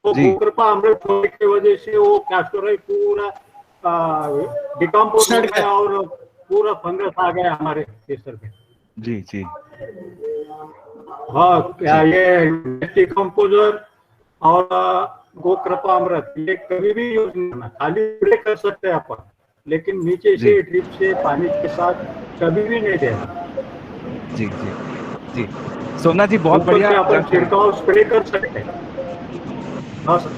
तो गोकृपा अमृत होने की वजह से वो कैस्टर ऑयल पूरा डिकम्पोज हो गया और पूरा फंगस आ गया हमारे केसर पे। जी जी हाँ, क्या ये डिकम्पोजर और गोकृपा अमृत ये कभी भी यूज नहीं करना, खाली स्प्रे कर सकते हैं अपन, लेकिन नीचे से ड्रिप से पानी के साथ कभी भी नहीं देना। जी जी जी सोमनाथ जी बहुत बढ़िया अपन छिड़काव स्प्रे कर सकते हैं। हाँ सर,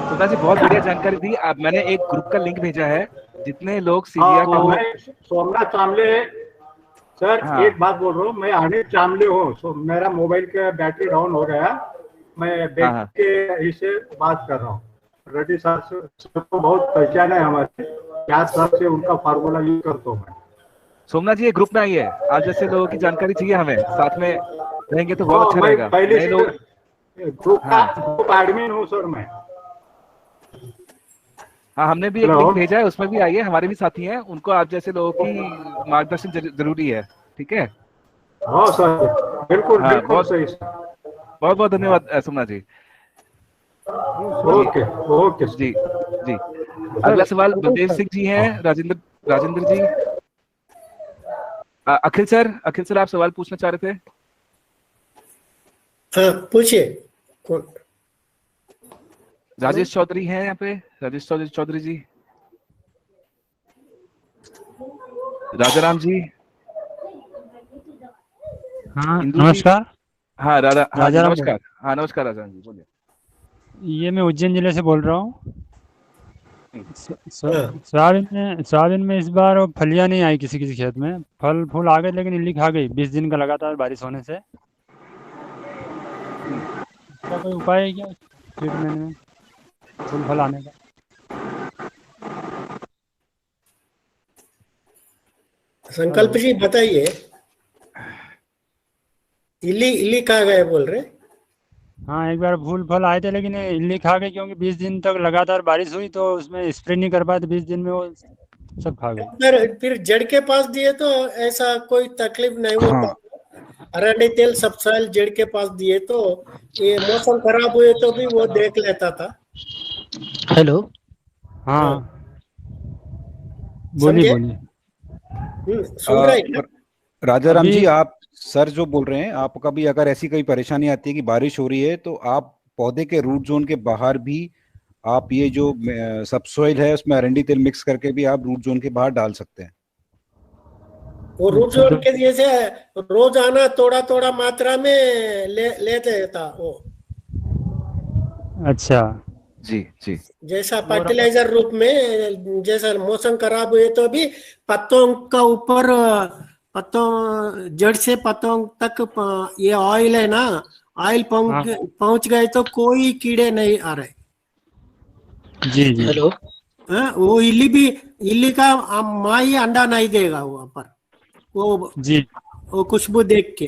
सोमनाथ जी बहुत बढ़िया जानकारी दी। अब मैंने एक ग्रुप का लिंक भेजा है, जितने लोग सीरिया का वो मैं सोमनाथ चामले सर, एक बात बोल रहा हूँ, मैं अनिल चामले हूँ। मेरा मोबाइल का बैटरी डाउन हो गया, मैं बैठ के इसे बात कर रहा हूँ। रेड्डी साहब से तो बहुत पहचान है हमारे, क्या साहब से उनका फार्मूला यूज करता हूँ मैं। सोमनाथ जी ये ग्रुप में आइए, आज जैसे लोगों की जानकारी चाहिए हमें, साथ में रहेंगे तो बहुत अच्छा रहेगा। पहले से ग्रुप एडमिन हूँ सर मैं। हाँ, हमने भी एक लिंक भेजा है, उसमें भी आइए, हमारे भी साथी हैं, उनको आप जैसे लोगों की मार्गदर्शन जरूरी है। ठीक है? हाँ सर, बिल्कुल बिल्कुल सही। बहुत बहुत धन्यवाद सोमनाथ जी। ओके ओके जी जी। अगला सवाल बलदेव सिंह जी हैं, राजेंद्र जी। अखिल सर आप सवाल पूछना चाह रहे थे? हाँ पूछिए। राजेश चौधरी हैं यहाँ पे, राजेश चौधरी जी। राजाराम जी। हाँ नमस्कार। हाँ नमस्कार। हाँ नमस्कार राजाराम जी, बोलिए। ये मैं उज्जैन जिले से बोल रहा हूँ। सोयाबीन में इस बार फलियां नहीं आई किसी खेत में, फल फूल आ गए लेकिन इल्ली खा गई 20 दिन का लगातार बारिश होने से। इसका कोई उपाय है क्या ट्रीटमेंट में, फूल फल आने का? संकल्प जी बताइए। इल्ली खा गए बोल रहे? हाँ एक बार फूल फल आए थे लेकिन इल्ली खा गई, क्योंकि 20 दिन तक लगातार बारिश हुई तो उसमें स्प्रे नहीं कर पाए, 20 दिन में वो सब खा गए। फिर जड़ के पास दिए तो ऐसा कोई तकलीफ नहीं होता। अरंडी तेल सबसॉइल जड़ के पास दिए तो ये मौसम खराब हुए तो भी वो देख लेता था। हेलो, हाँ बोलिए। सुन रहे हैं? राजाराम जी, आप सर जो बोल रहे हैं, आपका भी अगर ऐसी कोई परेशानी आती है कि बारिश हो रही है तो आप पौधे के रूट जोन के बाहर भी आप ये जो सबसॉइल है उसमें अरंडी तेल मिक्स करके भी आप रूट जोन के बाहर डाल सकते हैं। वो रूट जोन के जैसे रोजाना थोड़ा थोड़ा मात्रा में लेते था वो। अच्छा जी जी। जैसा फर्टिलाइजर रूप में, जैसा मौसम खराब हुए तो भी पत्तों का ऊपर, पत्तों जड़ से पत्तों तक ये ऑयल है ना, ऑयल पहुंच गए तो कोई कीड़े नहीं आ रहे। जी जी। हेलो, वो इल्ली का माँ ही अंडा नहीं देगा वहां पर, वो जी वो खुशबू देख के।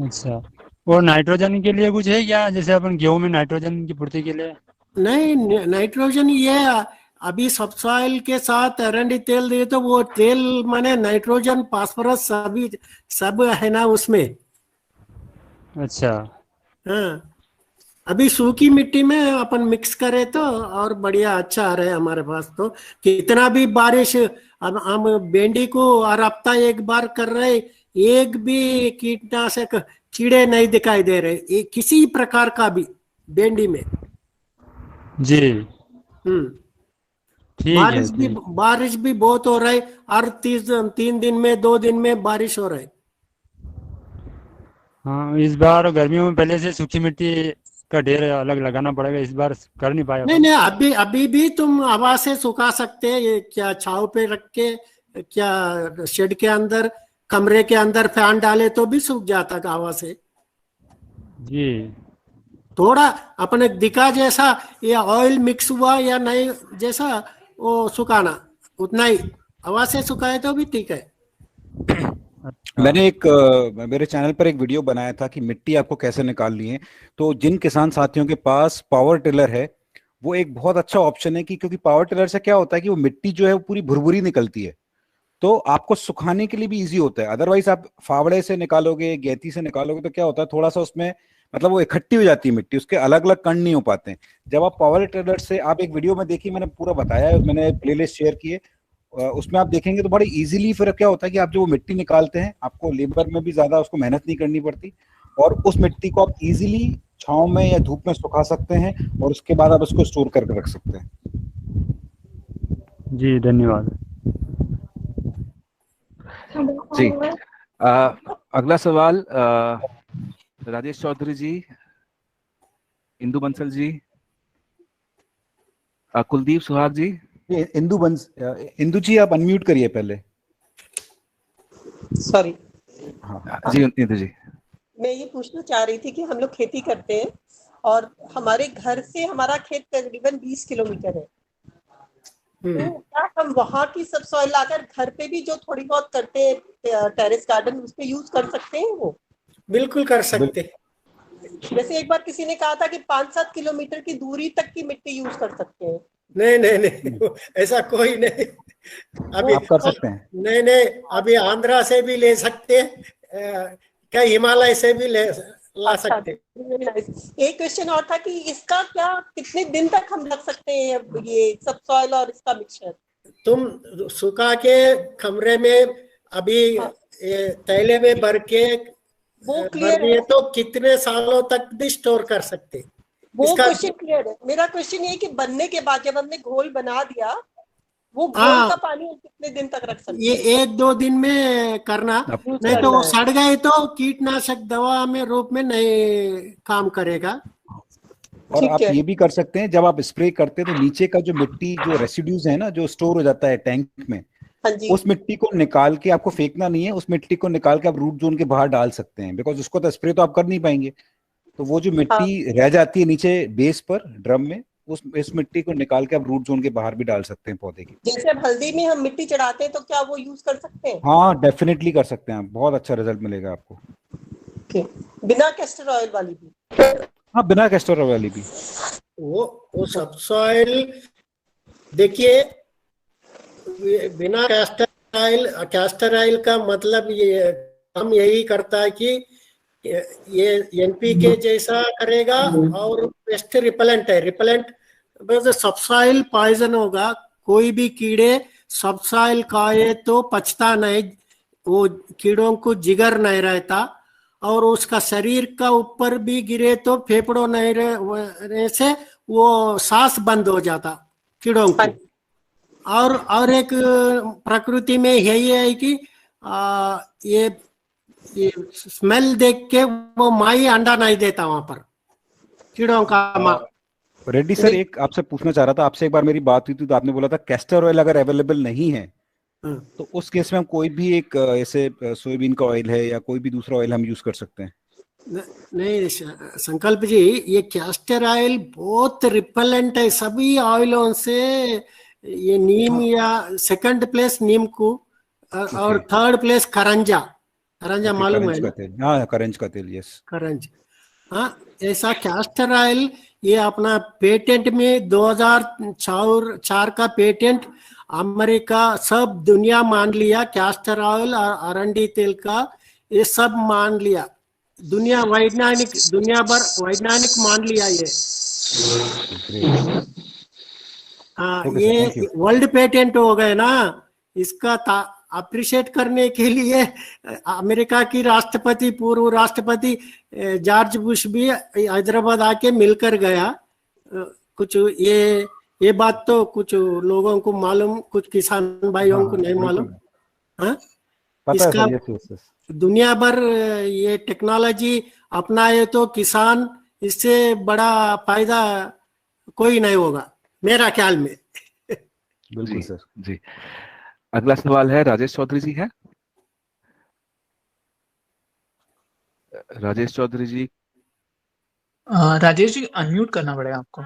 अच्छा, और नाइट्रोजन के लिए कुछ है क्या, जैसे अपन गेहूं में नाइट्रोजन की पूर्ति के लिए? नहीं, नाइट्रोजन ये अभी सबसॉइल के साथ अरंडी तेल दिए तो वो तेल माने नाइट्रोजन फास्फोरस सभी सब है ना उसमें। अच्छा। हाँ, अभी सूखी मिट्टी में अपन मिक्स करें तो और बढ़िया अच्छा आ रहा है हमारे पास तो। कितना भी बारिश, अब हम भिंडी को हर हफ्ता एक बार कर रहे, एक भी कीटनाशक कीड़े नहीं दिखाई दे रहे किसी प्रकार का भी भिंडी में। जी ठीक है। बारिश भी बहुत हो रहा है, हर 3 दिन में 2 दिन में बारिश हो रहा है। हाँ इस बार गर्मियों में पहले से सूखी मिट्टी का ढेर अलग लगाना पड़ेगा, इस बार कर नहीं पाया। नहीं, अभी भी तुम हवा से सुखा सकते हैं, ये क्या छाव पे रख के, क्या शेड के अंदर, कमरे के अंदर फैन डाले तो भी सूख जाता हवा से। जी थोड़ा अपने दिखा जैसा या ऑयल मिक्स हुआ या नहीं जैसा वो सुखाना, उतना ही हवा से सुखाए तो भी ठीक है। मैंने मेरे चैनल पर एक वीडियो बनाया था कि मिट्टी आपको कैसे निकालनी है। तो जिन किसान साथियों के पास पावर टिलर है वो एक बहुत अच्छा ऑप्शन है, क्योंकि पावर टिलर से क्या होता है कि वो मिट्टी जो है वो पूरी भुरभुरी निकलती है, तो आपको सुखाने के लिए भी इजी होता है। अदरवाइज आप फावड़े से निकालोगे, गैती से निकालोगे तो क्या होता है, थोड़ा सा उसमें मतलब वो इकट्ठी हो जाती है मिट्टी, उसके अलग अलग कण नहीं हो पाते हैं। जब आप पावर टिलर से, आप एक वीडियो में देखिए, मैंने पूरा बताया है, मैंने प्लेलिस्ट शेयर की है, उसमें आप देखेंगे तो बड़ी इजीली फिर क्या होता है कि आप जो वो मिट्टी निकालते हैं, आपको लेबर में भी ज्यादा उसको मेहनत नहीं करनी पड़ती, और उस मिट्टी को आप इजीली छांव में या धूप में सुखा सकते हैं, और उसके बाद आप उसको स्टोर करके रख सकते हैं। जी धन्यवाद। जी अगला सवाल राजेश चौधरी जी, इंदु बंसल जी, कुलदीप सुहाग जी। इंदु जी आप अनम्यूट करिए पहले। सॉरी। हाँ जी इंदु जी। मैं ये पूछना चाह रही थी कि हम लोग खेती करते हैं और हमारे घर से हमारा खेत तकरीबन 20 किलोमीटर है, तो क्या हम वहाँ की सब सॉइल लाकर घर पे भी जो थोड़ी बहुत करते हैं टेरेस गार्डन, उस पे यूज कर सकते हैं? वो बिल्कुल कर सकते हैं। जैसे एक बार किसी ने कहा था कि 5-7 किलोमीटर की दूरी तक की मिट्टी यूज कर सकते हैं। नहीं नहीं नहीं, ऐसा कोई नहीं। अभी आप कर सकते हैं। नहीं नहीं, अभी आंध्रा से भी ले सकते हैं, क्या हिमालय से भी ला सकते हैं। एक क्वेश्चन और था कि इसका क्या कितने दिन तक हम रख सकते हैं ये सब सॉइल और इसका मिक्सचर? तुम सुखा के कमरे में अभी तैले में भर के वो भर क्लियर दिए है, तो कितने सालों तक भी स्टोर कर सकते हैं। वो क्वेश्चन क्लियर है। मेरा क्वेश्चन ये है कि बनने के बाद जब हमने घोल बना दिया, वो घोल का पानी हम कितने दिन तक रख सकते हैं? ये 1-2 दिन में करना, नहीं तो वो सड़ गए तो कीटनाशक दवा में रूप में नहीं काम करेगा। और आप ये भी कर सकते हैं, जब आप स्प्रे करते हैं तो नीचे का जो मिट्टी, जो रेसिड्यूज है ना, जो स्टोर हो जाता है टैंक में, उस मिट्टी को निकाल के, आपको फेंकना नहीं है, उस मिट्टी को निकाल के आप रूट जोन के बाहर डाल सकते हैं, बिकॉज उसको तो स्प्रे तो आप कर नहीं पाएंगे। तो वो जो मिट्टी रह जाती है नीचे बेस पर ड्रम में, इस मिट्टी को निकाल के आप रूट जोन के बाहर भी डाल सकते हैं पौधे की। जैसे अब हल्दी में हम मिट्टी चढ़ाते हैं तो क्या वो यूज कर सकते हैं? हाँ डेफिनेटली कर सकते हैं, बहुत अच्छा रिजल्ट मिलेगा आपको। बिना कैस्टर ऑयल वाली भी? हाँ बिना कैस्टर ऑयल वाली भी। वो सब सॉइल देखिए, बिना कैस्टर ऑयल का मतलब ये हम यही करता है कि ये एनपीके जैसा करेगा और पेस्ट रिपेलेंट है। रिपेलेंट सबसॉइल पॉइजन होगा, कोई भी कीड़े सबसॉइल खाए तो पचता नहीं, वो कीड़ों को जिगर नहीं रहता, और उसका शरीर का ऊपर भी गिरे तो फेफड़ों नहीं रहने से वो सांस बंद हो जाता कीड़ों को। और एक प्रकृति में यही है कि ये स्मेल देख के वो माई अंडा नहीं देता वहां पर कीड़ों का माँ। रेड्डी सर, एक आपसे पूछना चाह रहा था, आपसे एक बार मेरी बात हुई थी तो आपने बोला था कैस्टर ऑयल अगर अवेलेबल नहीं है तो उस केस में हम कोई भी एक ऐसे सोयाबीन का ऑयल है या कोई भी दूसरा ऑयल हम यूज कर सकते हैं? नहीं संकल्प जी, ये कैस्टर ऑयल बहुत रिपेलेंट है सभी ऑयलों से। ये नीम या सेकंड प्लेस नीम को और थर्ड प्लेस करंजा मालूम है ना? हाँ करंज का तेल, यस करंज। हाँ ऐसा कैस्टर ऑयल ये अपना पेटेंट में 2004 का पेटेंट अमेरिका सब दुनिया मान लिया। कैस्टर ऑयल और अरंडी तेल का ये सब मान लिया, दुनिया भर वैज्ञानिक मान लिया ये। ये वर्ल्ड पेटेंट हो गए ना। इसका अप्रिशिएट करने के लिए अमेरिका की राष्ट्रपति, पूर्व राष्ट्रपति जॉर्ज बुश भी हैदराबाद आके मिलकर गया। कुछ ये बात तो कुछ लोगों को मालूम, कुछ किसान भाइयों को नहीं मालूम। हाँ इसका दुनिया भर ये टेक्नोलॉजी अपनाए तो किसान इससे बड़ा फायदा कोई नहीं होगा मेरा ख्याल में। बिल्कुल सर जी। अगला सवाल है राजेश चौधरी जी है। राजेश चौधरी जी। राजेश जी अनम्यूट करना पड़ेगा आपको।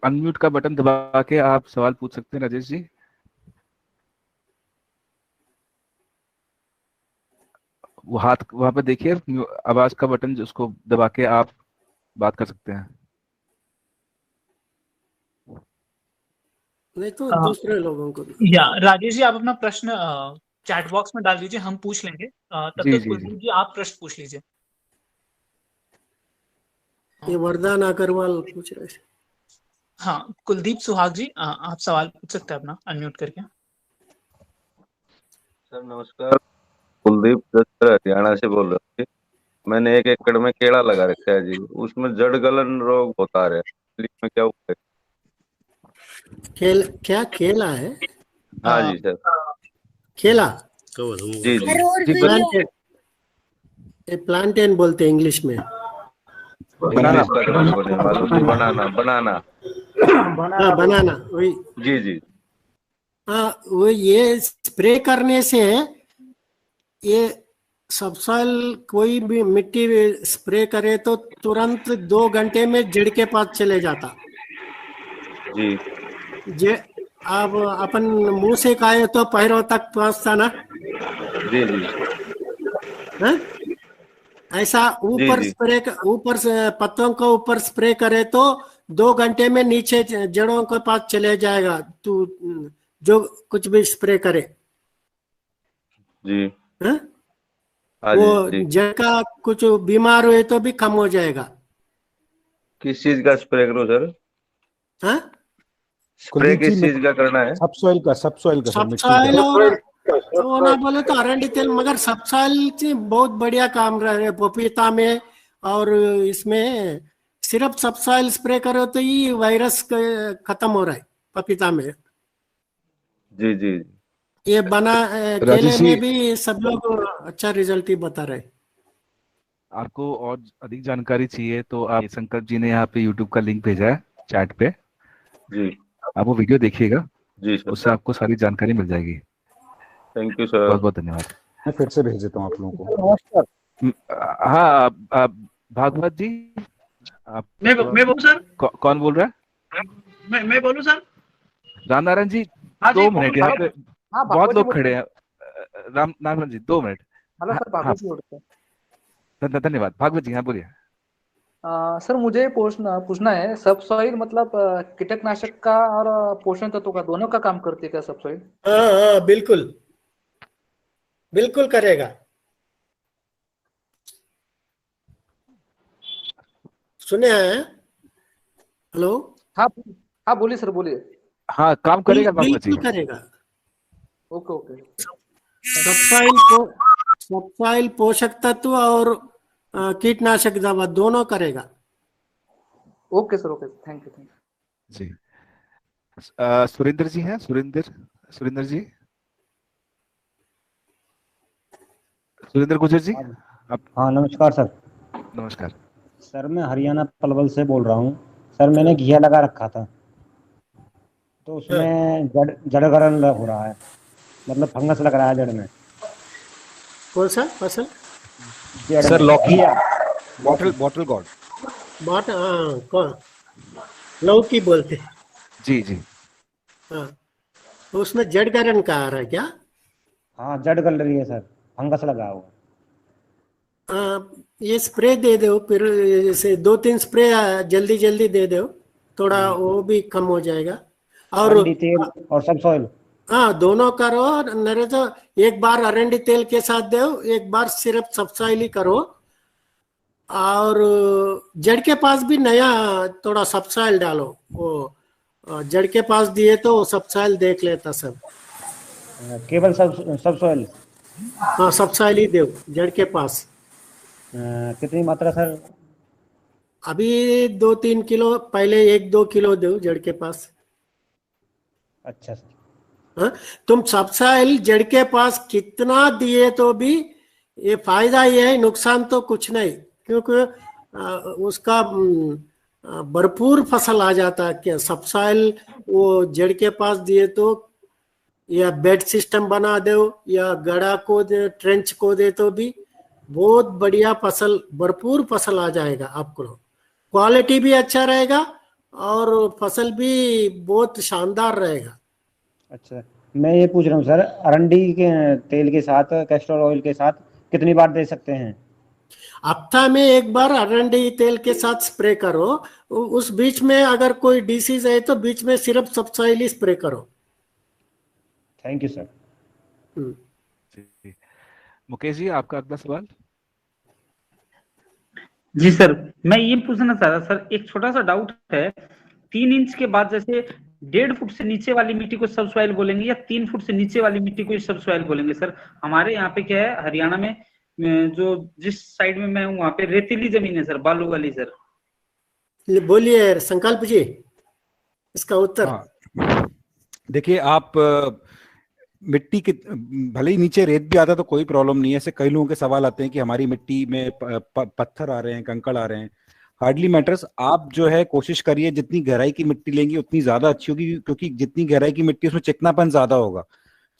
अनम्यूट का बटन दबा के आप सवाल पूछ सकते हैं राजेश जी। वो हाथ वहां पे देखिए, आवाज का बटन उसको दबा के आप बात कर सकते हैं। नहीं तो दूसरे लोगों को भी। या राजेश जी आप अपना प्रश्न चैट बॉक्स में डाल दीजिए, हम पूछ लेंगे। तब जी, तक जी, कुलदीप जी आप प्रश्न पूछ लीजिए। ये वरदान अग्रवाल पूछ रहे थे। हाँ, कुलदीप सुहाग जी, आप सवाल पूछ सकते हैं अपना अनम्यूट करके। सर नमस्कार, कुलदीप दत्त हरियाणा से बोल रहे थे। मैंने 1 एकड़ में केला लगा रखा है जी, उसमें जड़ गलन रोग होता रहा है, इसमें क्या उपाय? क्या केला है? हाँ जी सर। केला जी जी जी, प्लांटेन, प्लांटेन बोलते हैं इंग्लिश में। बनाना। इंग्लिश का तो मेरे को नहीं मालूम जी। बनाना बनाना। हाँ बनाना, वही। जी जी हाँ वो ये स्प्रे करने से ये सबसॉइल कोई भी मिट्टी स्प्रे करे तो तुरंत 2 घंटे में जड़ के पास चले जाता। जी जे अब अपन मुंह से खाए तो पैरों तक पहुंचता ना। जी जी है? ऐसा जी ऊपर जी स्प्रे, ऊपर से पत्तों को ऊपर स्प्रे करे तो 2 घंटे में नीचे जड़ों के पास चले जाएगा। तू जो कुछ भी स्प्रे करे जी। है? हाँ वो जी जी। जड़ का कुछ बीमार हुए तो भी कम हो जाएगा। किस चीज का स्प्रे करो सर? हाँ? स्प्रे किस चीज का करना है? सबसॉइल का सर, मिट्टी सबसॉइल का। और वो ना बोले तो अरंडी तेल, मगर सबसॉइल से बहुत बढ़िया काम रह रहे पपीता में। और इसमें सिर्फ सबसॉइल स्प्रे करो तो ये वायरस खत्म हो रहा है पपीता में। जी जी ये बना केले राजेश जी, में भी सब लोग अच्छा रिजल्ट ही बता रहे। आपको और अधिक जानकारी चाहिए तो आप, संकल्प जी ने यहाँ पे यूट्यूब का लिंक भेजा है चैट पे, जी आप वो वीडियो देखिएगा, जी सर। उससे आपको सारी जानकारी मिल जाएगी। Thank you sir. बहुत बहुत धन्यवाद। मैं फिर से भेज देता हूँ आप लोगों को। हाँ, भागवत जी, आप मैं बोलूं सर? कौन बोल रहा है? मैं बोलूं सर? रामनारायण जी, हाँ जी, 2 मिनट, यहाँ पे हाँ, बहुत लोग खड़े हैं। रामनारायण जी 2 मिनट। हेलो सर, भागवत जी बोलते हैं। धन्यवाद। भागवत जी, हाँ बोलिए। सर मुझे पूछना है, सबसॉइल मतलब कीटनाशक का और पोषण तत्व का दोनों का काम करती है क्या सबसॉइल? हाँ हाँ बिल्कुल बिल्कुल करेगा। सुने हैं? हेलो? हाँ हाँ, बोलिए सर, बोलिए। हाँ, काम करेगा भागवत जी। बिल्कुल करेगा। Okay okay. सबसॉइल पोषक तत्व और कीटनाशक दवा दोनों करेगा। Okay sir, okay, thank you. जी, सुरेंद्र जी हैं? सुरेंद्र जी, सुरेंद्र गुजर जी, आप? हाँ नमस्कार सर। नमस्कार सर मैं हरियाणा पलवल से बोल रहा हूँ। सर मैंने घिया लगा रखा था तो उसमें जड़ गलन हो रहा है, मतलब फंगस लग रहा है जड़ में। कौन सा फसल? सर लौकी, बॉटल गॉड। हाँ, कौन? लौकी बोलते। जी जी। हाँ, तो उसमें जड़ गलन का आ रहा है क्या? हाँ जड़ गल रही है सर, फंगस लगा हुआ। ये स्प्रे दे दो, फिर जैसे 2-3 स्प्रे जल्दी जल्दी दे दो, थोड़ा वो भी कम हो जाएगा। और तेल और सबसॉइल, हाँ दोनों करो। नहीं तो एक बार अरंडी तेल के साथ दो, एक बार सिर्फ सबसॉइल ही करो। और जड़ के पास भी नया थोड़ा सबसॉइल डालो। वो जड़ के पास दिए तो सबसॉइल देख लेता सब। केवल सबसॉइल? हाँ सबसॉइल ही दो जड़ के पास। कितनी मात्रा सर? अभी 2-3 किलो, पहले 1-2 किलो दो जड़ के पास। अच्छा सर। हाँ, तुम सबसॉइल जड़ के पास कितना दिए तो भी ये फायदा ये है, नुकसान तो कुछ नहीं, क्योंकि उसका भरपूर फसल आ जाता है। क्या सबसॉइल वो जड़ के पास दिए तो, या बेड सिस्टम बना दो या गड़ा को दे, ट्रेंच को दे तो भी बहुत बढ़िया फसल, भरपूर फसल आ जाएगा आपको। क्वालिटी भी अच्छा रहेगा और फसल भी बहुत शानदार रहेगा। अच्छा, मैं ये पूछ रहा हूँ सर, अरंडी के तेल के साथ, कैस्टर ऑयल के साथ कितनी बार दे सकते हैं? हफ्ता में 1 बार अरंडी तेल के साथ स्प्रे करो। उस बीच में अगर कोई डिसीज है तो बीच में सिर्फ सबसॉइल ही स्प्रे करो। Thank you sir. जी मुकेश जी, आपका अगला सवाल। जी सर, मैं ये पूछना चाह रहा सर, एक छोटा सा डाउट है। 3 इंच के बाद जैसे 1.5 फुट से नीचे वाली मिट्टी को सब सॉइल बोलेंगे या 3 फुट से नीचे वाली मिट्टी को सब सॉइल बोलेंगे सर? हमारे यहाँ पे क्या है, हरियाणा में जो जिस साइड में मैं हूँ वहाँ पे रेतीली जमीन है सर, बालू वाली सर। बोलिए संकल्प जी, इसका उत्तर। हाँ, देखिए आप मिट्टी के भले ही नीचे रेत भी आता है तो कोई प्रॉब्लम नहीं है। ऐसे कई लोगों के सवाल आते हैं कि हमारी मिट्टी में पत्थर आ रहे हैं, कंकड़ आ रहे हैं। Hardly matters. आप जो है कोशिश करिए जितनी गहराई की मिट्टी लेंगी उतनी ज्यादा अच्छी होगी, क्योंकि जितनी गहराई की मिट्टी उसमें चिकनापन ज्यादा होगा।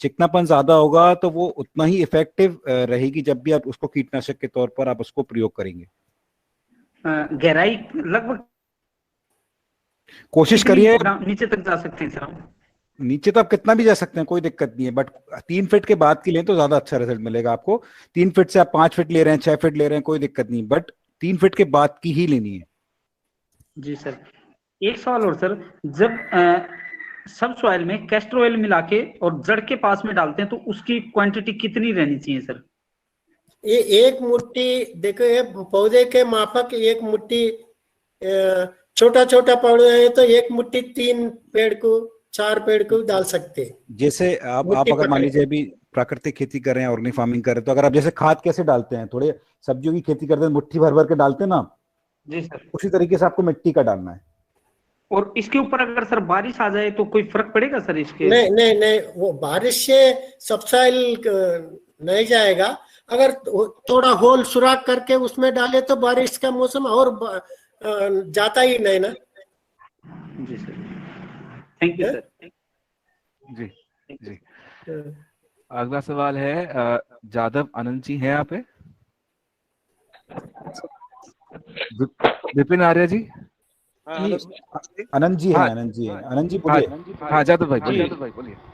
चिकनापन ज्यादा होगा तो वो उतना ही इफेक्टिव रहेगी जब भी आप उसको कीटनाशक के तौर पर आप उसको प्रयोग करेंगे। गहराई लगभग कोशिश करिए नीचे तक जा सकते हैं सर हम? नीचे तो आप कितना भी जा सकते हैं, कोई दिक्कत नहीं है, बट 3 फीट के बाद की लें तो ज्यादा अच्छा रिजल्ट मिलेगा आपको। 3 फीट से आप 5 फीट ले रहे हैं, 6 फीट ले रहे हैं, कोई दिक्कत नहीं, बट 3 फीट के बाद की ही लेनी है। जी सर, एक सवाल और सर, जब सब सॉइल में कैस्टर ऑयल मिला के और जड़ के पास में डालते हैं तो उसकी क्वांटिटी कितनी रहनी चाहिए सर? ये एक मुट्ठी, देखो ये पौधे के माफक एक मुट्ठी, छोटा छोटा पौधा है तो एक मुट्ठी 3 पेड़ को 4 पेड़ को डाल सकते हैं। जैसे आप अगर मान लीजिए अभी प्राकृतिक खेती कर रहे हैं, ऑर्गेनिक फार्मिंग कर रहे हैं, तो अगर आप जैसे खाद कैसे डालते हैं, थोड़े सब्जियों की खेती करते हैं मुट्ठी भर भर के डालते हैं ना, जी सर, उसी तरीके से आपको मिट्टी का डालना है। और इसके ऊपर अगर सर बारिश आ जाए तो कोई फर्क पड़ेगा सर इसके? नहीं नहीं नहीं, वो बारिश से सबसॉइल नहीं जाएगा। अगर थोड़ा होल सुराख करके उसमें डाले तो बारिश का मौसम और जाता ही नहीं ना। जी सर, थैंक यू सर। जी जी, अगला सवाल है जादव आनंद जी हैं यहाँ पे? विपिन आर्य जी? आनंद जी हैं, आनंद जी हैं, आनंद जी बोलिए। हाँ जादव भाई बोलिए।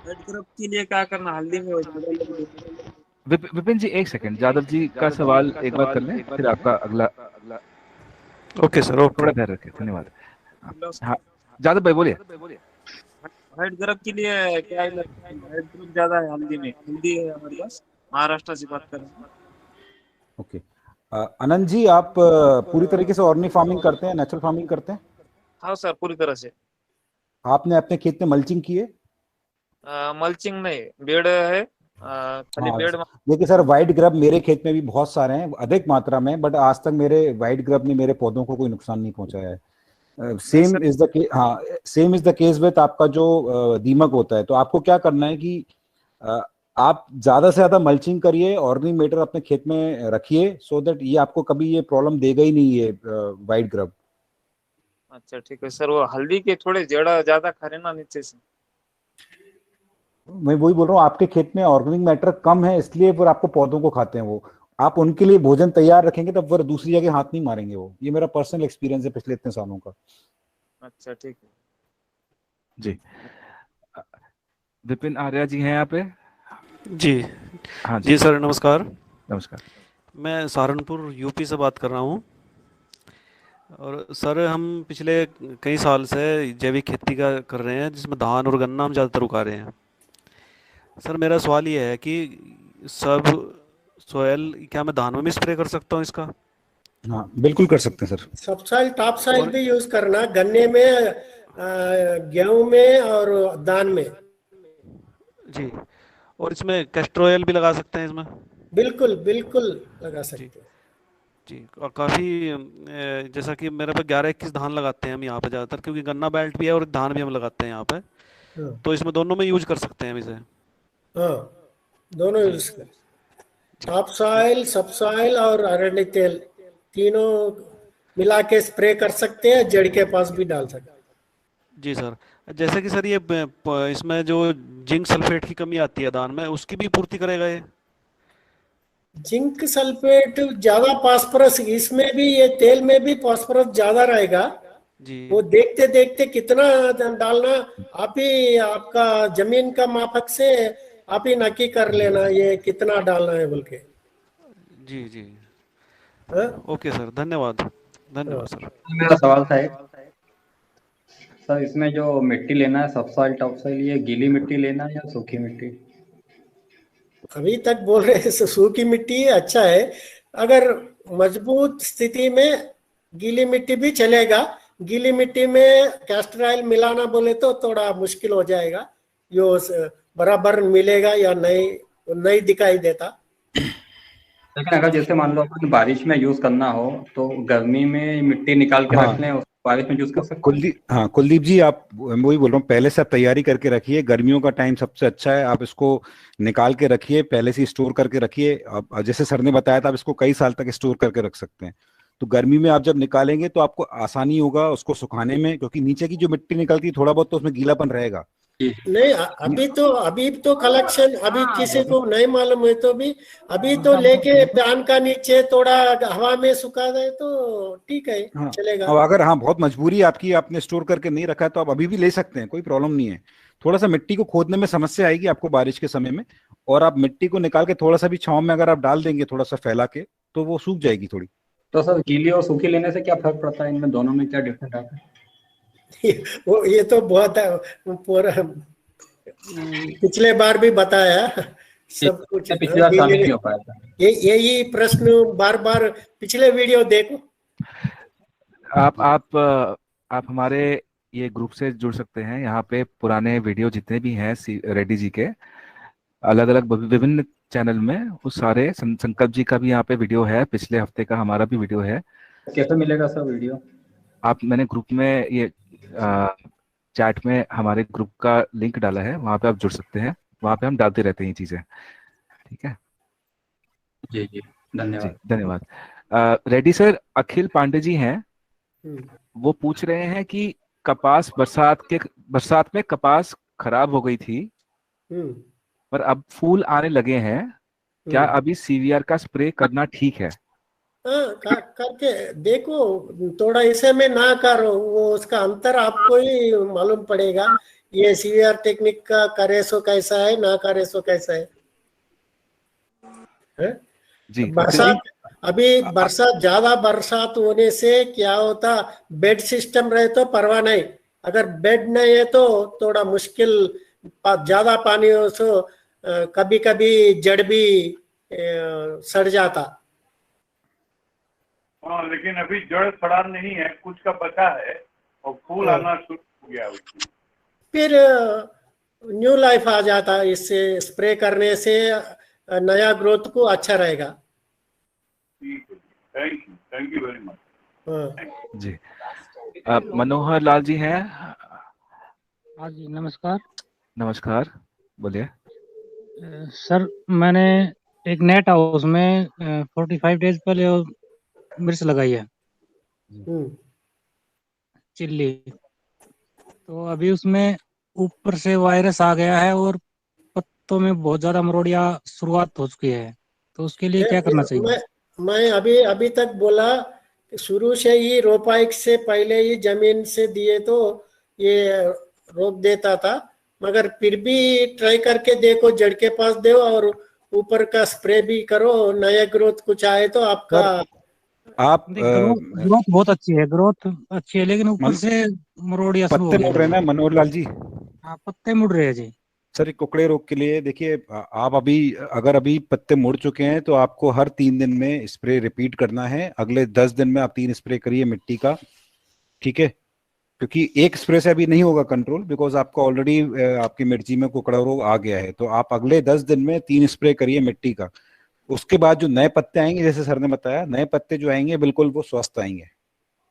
के लिए क्या करना, हल्दी में विपिन जी एक सेकंड, जादव जी का सवाल एक बार कर लें, फिर आपका अगला। ओके सर, ओके, थोड़ा धैर्य रखिए, धन्यवाद। हाँ जादव भाई बोलिए। व्हाइट ग्रब के लिए क्या है, व्हाइट ग्रब ज्यादा है हल्दी में, हल्दी है हमारे पास, महाराष्ट्र से बात कर रहे हैं। ओके, आनंद जी आप पूरी तरीके से ऑर्गेनिक फार्मिंग करते हैं, नेचुरल फार्मिंग करते हैं? हाँ सर, पूरी तरह से। आपने अपने खेत में मल्चिंग की है? मल्चिंग नहीं, बेड है, खाली बेड। देखिए सर, व्हाइट ग्रब मेरे खेत में भी बहुत सारे हैं, अधिक मात्रा में, बट आज तक मेरे व्हाइट ग्रब ने मेरे पौधों को कोई नुकसान नहीं पहुंचाया है। Same is the case with आपका जो दीमक होता है। तो आपको क्या करना है कि आप ज्यादा से ज्यादा मल्चिंग करिए, ऑर्गेनिक मैटर अपने खेत में रखिए, सो दैट ये आपको कभी ये प्रॉब्लम देगा ही नहीं है व्हाइट ग्रब। अच्छा ठीक है सर, वो हल्दी के थोड़े जड़ ज्यादा खा रहे ना नीचे से। मैं वही बोल रहा हूँ, आपके खेत में ऑर्गेनिक मैटर कम है इसलिए फिर आपको पौधों को खाते हैं वो। आप उनके लिए भोजन तैयार रखेंगे तब वो दूसरी जगह हाथ नहीं मारेंगे वो। ये मेरा पर्सनल एक्सपीरियंस है पिछले इतने सालों का। अच्छा ठीक है जी, विपिन आर्या जी हैं यहाँ पे? जी हाँ जी सर, नमस्कार। नमस्कार। मैं सहारनपुर यूपी से बात कर रहा हूँ। और सर हम पिछले कई साल से जैविक खेती का कर रहे हैं, जिसमें धान और गन्ना हम ज़्यादातर उगा रहे हैं। सर मेरा सवाल ये है कि सब सोयल क्या मैं धान में भी स्प्रे कर सकता हूँ इसका? हाँ बिल्कुल कर सकते हैं सर। सबसॉइल टॉप सॉइल भी यूज करना, गन्ने में, गेहूं में और धान में। जी, और इसमें कैस्टर ऑयल भी लगा सकते हैं इसमें? बिल्कुल बिल्कुल लगा सकते हैं जी। और काफ़ी जैसा कि मेरे पे 11-21 धान लगाते हैं हम यहाँ पे ज़्यादातर, क्योंकि गन्ना बेल्ट भी है और धान भी हम लगाते हैं यहाँ पे। तो इसमें दोनों में यूज कर सकते हैं हम इसे? हाँ, दोनों यूज कर, टॉप सॉइल, सब सॉइल और अरंडी तेल तीनों मिला के स्प्रे कर सकते हैं, जड़ के पास भी डाल सकते हैं। जी सर, जैसे कि सर ये इसमें जो जिंक सल्फेट की कमी आती है धान में, उसकी भी पूर्ति करेगा ये? जिंक सल्फेट ज्यादा, फास्फोरस इसमें भी, ये तेल में भी फास्फोरस ज्यादा रहेगा जी। वो देखते देखते कितना डालना, आप ही आपका जमीन का मापक से आप ही नक्की कर लेना ये कितना डालना है बोल के। जी जी, ओके सर, धन्यवाद धन्यवाद सर। मेरा सवाल था एक, सर इसमें जो मिट्टी लेना है, सब सॉइल टॉप सॉइल, ये गीली मिट्टी लेना है या सूखी मिट्टी? अभी तक बोल रहे हैं सूखी मिट्टी अच्छा है, अगर मजबूत स्थिति में गीली मिट्टी भी चलेगा। गीली मिट्टी में कैस्टर ऑयल मिलाना बोले तो थोड़ा मुश्किल हो जाएगा, यो बराबर मिलेगा या नहीं दिखाई देता। लेकिन अगर जैसे मान लो अपन बारिश में यूज करना हो तो गर्मी में मिट्टी निकाल के रख लें, उसको बारिश में यूज कर सकते हैं। कुलदीप जी, आप मैं वही बोल रहा हूँ, पहले से आप तैयारी करके रखिए। गर्मियों का टाइम सबसे अच्छा है, आप इसको निकाल के रखिए, पहले से स्टोर करके रखिए। अब जैसे सर ने बताया था, आप इसको कई साल तक स्टोर करके रख सकते हैं। तो गर्मी में आप जब निकालेंगे तो आपको आसानी होगा उसको सुखाने में, क्योंकि नीचे की जो मिट्टी निकलती है थोड़ा बहुत तो उसमें गीलापन रहेगा। नहीं, अभी तो कलेक्शन अभी किसी को नहीं मालूम है तो भी अभी तो लेके फैन का नीचे थोड़ा हवा में सुखा दे तो ठीक है, चलेगा। अब अगर बहुत मजबूरी है आपकी, आपने स्टोर करके नहीं रखा है, तो आप अभी भी ले सकते हैं, कोई प्रॉब्लम नहीं है। थोड़ा सा मिट्टी को खोदने में समस्या आएगी आपको बारिश के समय में, और आप मिट्टी को निकाल के थोड़ा सा भी छांव में अगर आप डाल देंगे थोड़ा सा फैला के, तो वो सूख जाएगी थोड़ी। तो सर गीली और सूखी लेने से क्या फर्क पड़ता है, इनमें दोनों में क्या डिफरेंट आता है? वो ये तो बहुत पूरा पिछले बार भी बताया सब कुछ। पिछली बार शामिल नहीं हो पाया था। यही प्रश्न बार बार पिछले वीडियो देखो। आप हमारे ये ग्रुप से जुड़ सकते हैं। यहाँ पे पुराने वीडियो जितने भी हैं रेड्डी जी के, अलग अलग विभिन्न चैनल में, उस सारे संकल्प जी का भी यहाँ पे वीडियो है, पिछले हफ्ते का हमारा भी वीडियो है। कैसे मिलेगा सर वीडियो? मैंने ग्रुप में ये चैट में हमारे ग्रुप का लिंक डाला है, वहाँ पे आप जुड़ सकते हैं। वहाँ पे हम डालते रहते हैं ये चीजें, ठीक है? जी जी, धन्यवाद। धन्यवाद। रेड्डी सर, अखिल पांडे जी हैं, वो पूछ रहे हैं कि कपास बरसात में कपास खराब हो गई थी, पर अब फूल आने लगे हैं, क्या अभी सीवीआर का स्प्रे करना ठीक है? करके देखो, थोड़ा इसे में ना करो, वो उसका अंतर आपको ही मालूम पड़ेगा। ये सीवीआर टेक्निक का करे सो कैसा है, ना करे सो कैसा है? जी, बरसात ज्यादा बरसात होने से क्या होता, बेड सिस्टम रहे तो परवाह नहीं, अगर बेड नहीं है तो थोड़ा मुश्किल। ज्यादा पानी हो तो कभी कभी जड़ भी सड़ जाता। हाँ, लेकिन अभी जड़ सड़ा नहीं है, कुछ का बचा है और फूल आना शुरू हो गया उसमें। फिर न्यू लाइफ आ जाता है, इससे स्प्रे करने से नया ग्रोथ को अच्छा रहेगा। ठीक है, थैंक यू वेरी मच। जी, मनोहर लाल जी हैं। हाँ जी, नमस्कार। नमस्कार, बोलिए। सर, मैंने एक नेट हाउस में 45 डेज पहले मिर्च लगाई है, चिल्ली। तो अभी उसमें ऊपर से वायरस आ गया है और पत्तों में बहुत ज्यादा मरोड़िया शुरुआत हो चुकी है, तो उसके लिए क्या करना चाहिए? मैं अभी तक बोला, शुरू से ही रोपाइक से पहले ही जमीन से दिए तो ये रोक देता था, मगर फिर भी ट्राई करके देखो, जड़ के पास दो और ऊपर का स्प्रे भी करो, नया ग्रोथ कुछ आए तो आपका। आप ग्रोथ बहुत अच्छी है, लेकिन ऊपर से मरोड़िया शुरू हो पत्ते मुड़ रहे हैं ना मनोहर लाल जी? हाँ, पत्ते मुड़ रहे हैं जी। सर, एक कुकड़े रोग के लिए देखिए, आप अगर अभी पत्ते मुड़ चुके हैं तो आपको हर 3 दिन में स्प्रे रिपीट करना है। अगले 10 दिन में आप 3 स्प्रे करिए मिट्टी का, ठीक है? क्योंकि एक स्प्रे से अभी नहीं होगा कंट्रोल, बिकॉज आपको ऑलरेडी आपकी मिर्ची में कुकड़ा रोग आ गया है। तो आप अगले 10 दिन में 3 स्प्रे करिए मिट्टी का। उसके बाद जो नए पत्ते आएंगे, जैसे सर ने बताया, नए पत्ते जो आएंगे बिल्कुल वो स्वस्थ आएंगे।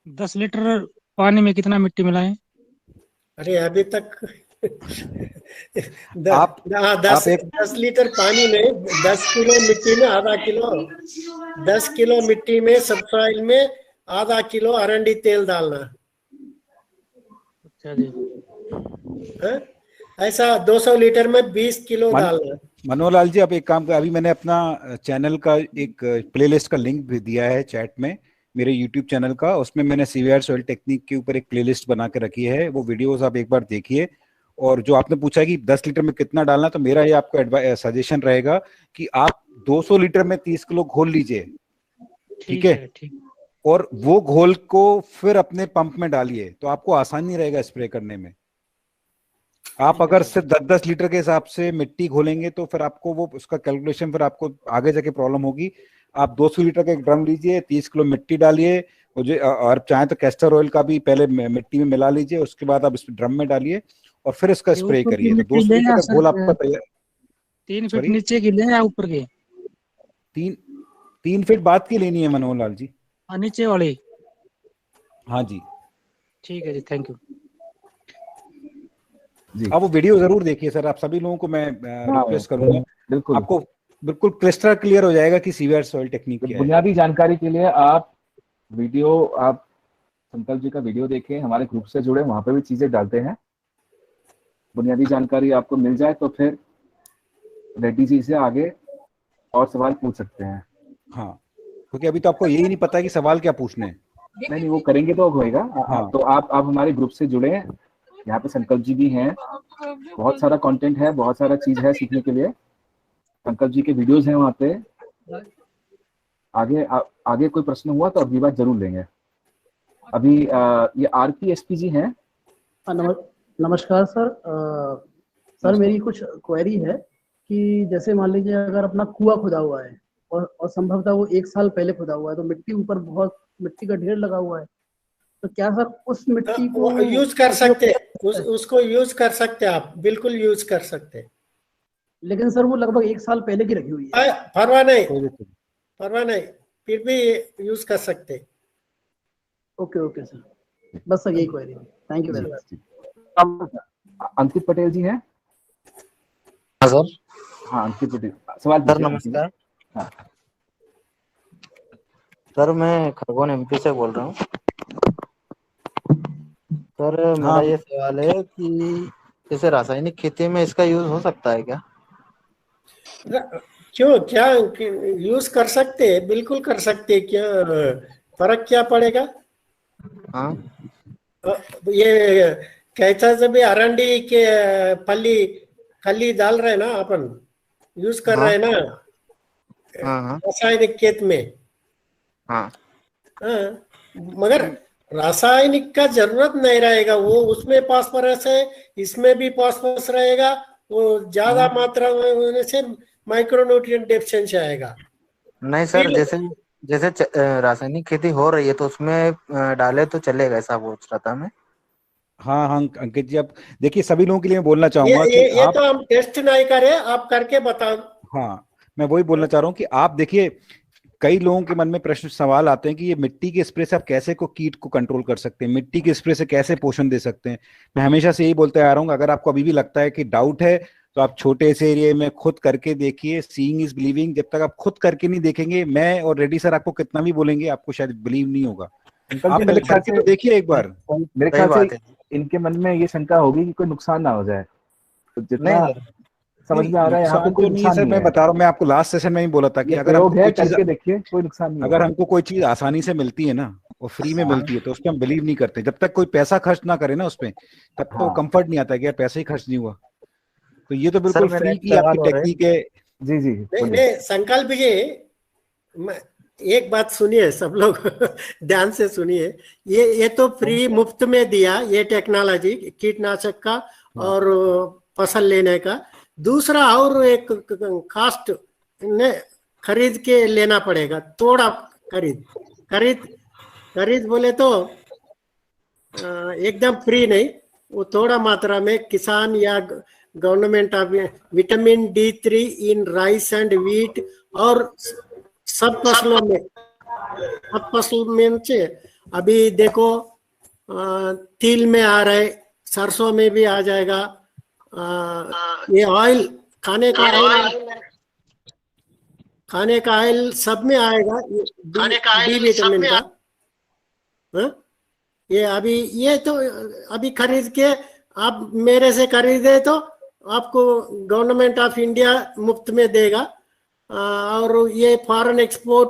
10 लीटर पानी में कितना मिट्टी मिलाएं? अरे अभी तक 10 लीटर पानी में 10 किलो मिट्टी में आधा किलो, 10 किलो मिट्टी में सबसॉइल में आधा किलो अरंडी तेल डालना। अच्छा जी। ऐसा 200 लीटर में 20 किलो डालना। मनोहर लाल जी, आप एक काम कर, अभी मैंने अपना चैनल का एक प्लेलिस्ट का लिंक भी दिया है चैट में, मेरे यूट्यूब चैनल का। उसमें मैंने सीवीआर सॉइल टेक्निक के ऊपर एक प्लेलिस्ट बना के रखी है, वो वीडियोस आप एक बार देखिए। और जो आपने पूछा कि 10 लीटर में कितना डालना, तो मेरा ये आपको सजेशन रहेगा कि आप 200 लीटर में 30 किलो घोल लीजिए, ठीक है? और वो घोल को फिर अपने पंप में डालिए, तो आपको आसानी रहेगा स्प्रे करने में। आप अगर सिर्फ 10-10 लीटर के हिसाब से मिट्टी घोलेंगे तो फिर आपको वो उसका कैलकुलेशन फिर आपको आगे जाके प्रॉब्लम होगी। आप 200 लीटर का एक ड्रम लीजिए, 30 किलो मिट्टी डालिए, और चाहे तो कैस्टर ऑयल का भी पहले मिट्टी में मिला लीजिए, उसके बाद आप इस ड्रम में डालिए और फिर इसका स्प्रे करिए। तो 200 लीटर का घोल आपका तैयार। 3 फीट नीचे की लें या ऊपर के? 3 फीट बाद की लेनी है मनोहर लाल जी। नीचे वाली? हाँ जी, ठीक है जी, थैंक यू जी। आप वो वीडियो जरूर देखिए सर, आप सभी लोगों को मैं रिक्वेस्ट करूंगा, बिल्कुल आपको बिल्कुल क्लिस्टर क्लियर हो जाएगा कि सीवियर सॉइल टेक्निक क्या है। बुनियादी जानकारी के लिए आप संकल्प जी का वीडियो देखें, हमारे ग्रुप से जुड़े, वहां पे भी चीजें डालते हैं। बुनियादी जानकारी आपको मिल जाए तो फिर रेड्डी जी से आगे और सवाल पूछ सकते हैं। हाँ, क्योंकि अभी तो आपको यही नहीं पता कि सवाल क्या पूछने हैं। नहीं, वो करेंगे तो होएगा। हाँ। तो आप हमारे ग्रुप से जुड़े, यहाँ पे संकल्प जी भी हैं, बहुत सारा कंटेंट है, बहुत सारा चीज है सीखने के लिए। संकल्प जी के वीडियोस हैं वहाँ पे। आगे कोई प्रश्न हुआ तो अगली बार जरूर लेंगे। अभी ये RPSP जी हैं। नमस्कार सर। सर मेरी कुछ क्वेरी है कि जैसे मान लीजिए अगर अपना कुआं खुदा हुआ है और संभवतः वो 1 साल पहले खुदा हुआ है, तो मिट्टी ऊपर बहुत मिट्टी का ढेर लगा हुआ है, तो क्या सर उस मिट्टी को यूज कर सकते हैं? उसको यूज कर सकते हैं आप, बिल्कुल यूज कर सकते हैं। लेकिन सर वो लगभग 1 साल पहले की रखी हुई है। परवाह नहीं, फिर भी यूज कर सकते हैं। ओके सर, बस सर यही क्वेरी है। Thank you very much. Ankit Patel ji हैं। हाँ सर। हाँ अंकित पटेल, सवाल सर नमस्कार। हाँ सर मैं खरगोन MP से बोल रहा हूँ। सर मेरा ये सवाल है कि जैसे रासायनिक खेती में इसका यूज हो सकता है क्या? क्यों, क्या यूज कर सकते हैं, बिल्कुल कर सकते हैं। क्या फर्क क्या पड़ेगा? हाँ ये कैसा जब भी अरंडी के खली डाल रहे ना, अपन यूज कर रहे हैं ना रासायनिक खेत में। हाँ मगर रासायनिक का जरूरत नहीं रहेगा, वो उसमें फास्फोरस है, इसमें भी फास्फोरस रहेगा, वो ज्यादा मात्रा में होने से माइक्रोन्यूट्रिएंट डेफिशिएंसी आएगा। नहीं सर, जैसे रासायनिक खेती हो रही है तो उसमें डाले तो चलेगा, ऐसा पूछ रहा था मैं। हाँ अंकित जी, आप देखिए सभी लोगों के लिए मैं बोलना चाहूंगा कि ये तो हम टेस्ट नहीं करें, आप करके बताओ। हाँ, मैं वही बोलना चाह रहा हूँ कि आप देखिए, कई लोगों के मन में प्रश्न सवाल आते हैं कि ये मिट्टी के स्प्रे से आप कैसे कीट को कंट्रोल कर सकते हैं, मिट्टी के स्प्रे से कैसे पोषण दे सकते हैं। मैं हमेशा से यही बोलते आ रहा हूँ, अगर आपको अभी भी लगता है कि डाउट है तो आप छोटे से एरिया में खुद करके देखिए। सीइंग इज बिलीविंग, जब तक आप खुद करके नहीं देखेंगे, मैं और रेड्डी सर आपको कितना भी बोलेंगे आपको शायद बिलीव नहीं होगा। आप पहले करके तो देखिए एक बार। मेरे ख्याल से इनके मन में ये शंका होगी कि कोई नुकसान ना हो जाए, तो जितना समझ में आ रहा है यहाँ पे कोई नुकसान सर, मैं बता रहा हूँ, मैं आपको लास्ट सेशन में ही बोला था कि अगर हमको कोई चीज देखिए कोई नुकसान नहीं, अगर हमको कोई चीज आसानी से मिलती है ना और फ्री में मिलती है तो उस पर हम बिलीव नहीं करते। जब तक कोई पैसा खर्च ना करे ना उस पर, तब तक वो कंफर्ट नहीं आता कि यार पैसा ही खर्च नहीं हुआ। तो ये तो बिल्कुल फ्री की आपकी टेक्निक है। जी नहीं संकल्प जी, एक बात सुनिए सब लोग ध्यान से सुनिए। ये तो फ्री मुफ्त में दिया ये टेक्नोलॉजी कीटनाशक का और फसल लेने का। दूसरा और एक कास्ट ने खरीद के लेना पड़ेगा, थोड़ा खरीद बोले तो एकदम फ्री नहीं, वो थोड़ा मात्रा में किसान या government of vitamin D3 in rice and wheat और सब फसलों में से अभी देखो तिल में आ रहे, सरसों में भी आ जाएगा। ये ऑयल खाने का ऑयल सब में आएगा, डी विटामिन का। ये अभी खरीद के आप मेरे से खरीदे तो आपको गवर्नमेंट ऑफ इंडिया मुफ्त में देगा। और ये फॉरेन एक्सपोर्ट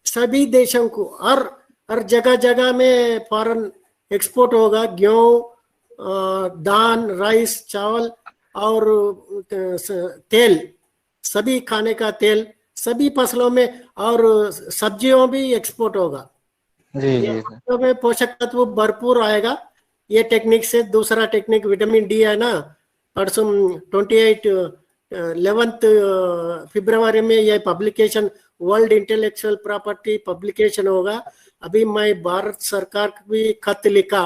सभी देशों को हर जगह में फॉरेन एक्सपोर्ट होगा। गेहूं, दान, राइस, चावल और तेल, सभी खाने का तेल सभी फसलों में, और सब्जियों भी एक्सपोर्ट होगा। जी में पोषक तत्व भरपूर आएगा। ये टेक्निक से दूसरा टेक्निक विटामिन डी है ना, परसों 11 फरवरी में ये publication world intellectual property publication होगा। अभी मैं भारत सरकार को भी खत लिखा